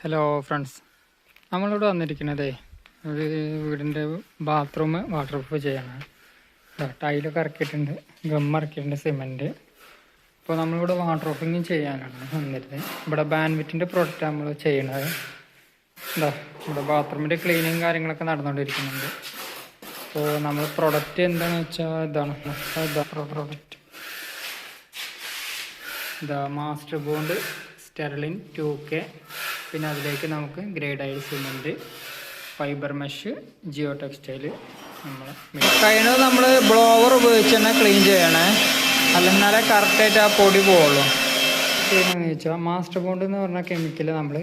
Hello friends, നമ്മളിവിടെ വന്നിരിക്കുന്നതേ ഒരു വീടിൻ്റെ ബാത്റൂം വാട്ടർ പ്രൂഫ് ചെയ്യണം. ടൈലൊക്കെ ഇറക്കിയിട്ടുണ്ട്, ഇറക്കിയിട്ടുണ്ട്, സിമെൻറ്റ്. അപ്പോൾ നമ്മളിവിടെ വാട്ടർ പ്രൂഫിങ് ചെയ്യാനാണ് വന്നിരുന്നത്. ഇവിടെ ബാൻവിറ്റിൻ്റെ പ്രോഡക്റ്റ് നമ്മൾ ചെയ്യണത്. ഇവിടെ ബാത്റൂമിൻ്റെ ക്ലീനിങ് കാര്യങ്ങളൊക്കെ നടന്നുകൊണ്ടിരിക്കുന്നുണ്ട്. അപ്പോൾ നമ്മൾ പ്രൊഡക്റ്റ് എന്താണെന്ന് വെച്ചാൽ ഇതാണ് പ്രൊഡക്റ്റ്. മാസ്റ്റർ ബോണ്ട് സ്റ്റെർലിൻ 2K, പിന്നെ അതിലേക്ക് നമുക്ക് ഗ്രേഡ് ആയി cement, fibre mesh, geo textile. കഴിഞ്ഞത് നമ്മൾ ബ്ലോവർ ഉപയോഗിച്ച് തന്നെ ക്ലീൻ ചെയ്യണേ, അല്ലെന്നാലേ കറക്റ്റായിട്ട് ആ പൊടി പോവുള്ളൂ. ചെയ്യുന്നതെന്ന് വെച്ചാൽ മാസ്റ്റർ ബോണ്ട് എന്ന് പറഞ്ഞ കെമിക്കൽ നമ്മൾ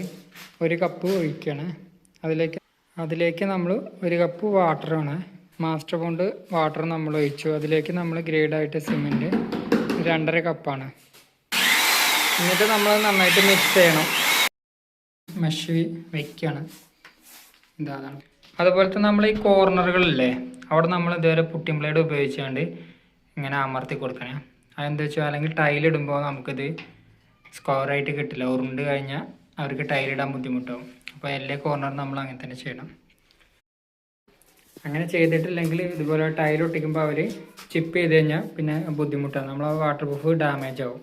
1 കപ്പ് ഒഴിക്കണം. അതിലേക്ക് നമ്മൾ 1 കപ്പ് വാട്ടറാണ്. മാസ്റ്റർ ബോണ്ട് വാട്ടർ നമ്മൾ ഒഴിച്ചു. അതിലേക്ക് നമ്മൾ ഗ്രേഡായിട്ട് സിമെൻറ്റ് 2.5 കപ്പാണ്. എന്നിട്ട് നമ്മൾ നന്നായിട്ട് മിക്സ് ചെയ്യണം. മെഷ് വയ്ക്കുകയാണ്. ഇതാണ്. അതുപോലത്തെ നമ്മൾ ഈ കോർണറുകളില്ലേ, അവിടെ നമ്മൾ ഇതുവരെ പുട്ടിംഗ് ബ്ലേഡ് ഉപയോഗിച്ചുകൊണ്ട് ഇങ്ങനെ അമർത്തി കൊടുക്കണേ. അതെന്താ വെച്ചാൽ അല്ലെങ്കിൽ ടൈലിടുമ്പോൾ നമുക്കിത് സ്ക്വയറായിട്ട് കിട്ടില്ല. ഉരുണ്ട് കഴിഞ്ഞാൽ അവർക്ക് ടൈലിടാൻ ബുദ്ധിമുട്ടാവും. അപ്പോൾ എല്ലാ കോർണറും നമ്മൾ അങ്ങനെ തന്നെ ചെയ്യണം. അങ്ങനെ ചെയ്തിട്ടില്ലെങ്കിൽ ഇതുപോലെ ടൈൽ ഒട്ടിക്കുമ്പോൾ അവർ ചിപ്പ് ചെയ്ത് കഴിഞ്ഞാൽ പിന്നെ ബുദ്ധിമുട്ടാണ്. നമ്മൾ വാട്ടർ പ്രൂഫ് ഡാമേജ് ആവും.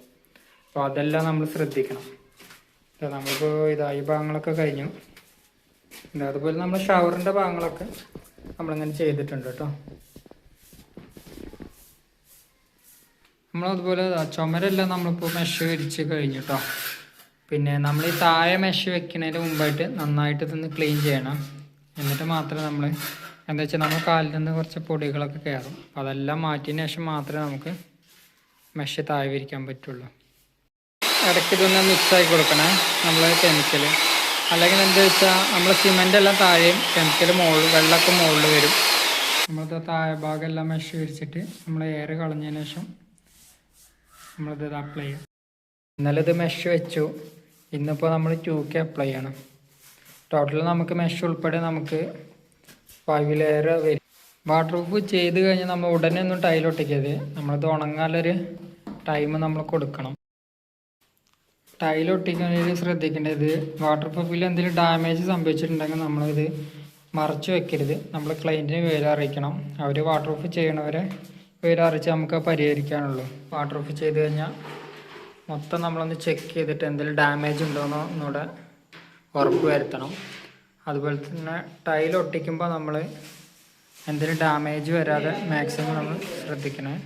അപ്പോൾ അതെല്ലാം നമ്മൾ ശ്രദ്ധിക്കണം. നമ്മളിപ്പോൾ ഈ ഭാഗങ്ങളൊക്കെ കഴിഞ്ഞു. അതുപോലെ നമ്മൾ ഷവറിൻ്റെ ഭാഗങ്ങളൊക്കെ നമ്മളിങ്ങനെ ചെയ്തിട്ടുണ്ട് കേട്ടോ. നമ്മളതുപോലെ ചുമരെല്ലാം നമ്മളിപ്പോൾ മെഷ് വിരിച്ച് കഴിഞ്ഞു കേട്ടോ. പിന്നെ നമ്മൾ ഈ താഴെ മെഷ് വെക്കുന്നതിന് മുമ്പായിട്ട് നന്നായിട്ട് ഇതൊന്ന് ക്ലീൻ ചെയ്യണം. എന്നിട്ട് മാത്രമേ നമ്മൾ എന്താ വെച്ചാൽ നമ്മൾ കാലിൽ നിന്ന് കുറച്ച് പൊടികളൊക്കെ കയറും. അപ്പോൾ അതെല്ലാം മാറ്റിയതിന് ശേഷം മാത്രമേ നമുക്ക് മെഷ് താഴെ വിരിക്കാൻ പറ്റുള്ളൂ. ഇടയ്ക്ക് ഇതൊന്ന് മിക്സായി കൊടുക്കണേ നമ്മൾ കെമിക്കൽ. അല്ലെങ്കിൽ എന്താ വെച്ചാൽ നമ്മൾ സിമെൻ്റ് എല്ലാം താഴെയും കെമിക്കൽ വെള്ളമൊക്കെ മുകളിൽ വരും. നമ്മളത് താഴെ ഭാഗം എല്ലാം മെഷ് വിരിച്ചിട്ട് നമ്മൾ എയർ കളഞ്ഞതിന് ശേഷം നമ്മളിത് അപ്ലൈ ചെയ്യും. ഇന്നലെ ഇത് മെഷ് വെച്ചു, ഇന്നിപ്പോൾ നമ്മൾ 2K അപ്ലൈ ചെയ്യണം. ടോട്ടൽ നമുക്ക് മെഷ് ഉൾപ്പെടെ നമുക്ക് 5 ലെയർ വരും. വാട്ടർ പ്രൂഫ് ചെയ്ത് കഴിഞ്ഞാൽ നമ്മൾ ഉടനെ ഒന്നും ടൈലൊട്ടിക്കരുത്. നമ്മളത് ഉണങ്ങാനൊരു ടൈം നമ്മൾ കൊടുക്കണം. ടൈലൊട്ടിക്കുന്നതിൽ ശ്രദ്ധിക്കേണ്ടത്, വാട്ടർ പ്രൂഫിൽ എന്തെങ്കിലും ഡാമേജ് സംഭവിച്ചിട്ടുണ്ടെങ്കിൽ നമ്മളിത് മറച്ചു വെക്കരുത്. നമ്മൾ ക്ലയൻറ്റിന് വിവരം അറിയിക്കണം. അവർ വാട്ടർ പ്രൂഫ് ചെയ്യണവരെ വിവരം അറിയിച്ച് നമുക്ക് പരിഹരിക്കാനുള്ളൂ. വാട്ടർ പ്രൂഫ് ചെയ്ത് കഴിഞ്ഞാൽ മൊത്തം നമ്മളൊന്ന് ചെക്ക് ചെയ്തിട്ട് എന്തെങ്കിലും ഡാമേജ് ഉണ്ടോയെന്നോ ഒന്നുകൂടെ ഉറപ്പ് വരുത്തണം. അതുപോലെ തന്നെ ടൈലൊട്ടിക്കുമ്പോൾ നമ്മൾ എന്തെങ്കിലും ഡാമേജ് വരാതെ മാക്സിമം നമ്മൾ ശ്രദ്ധിക്കണം.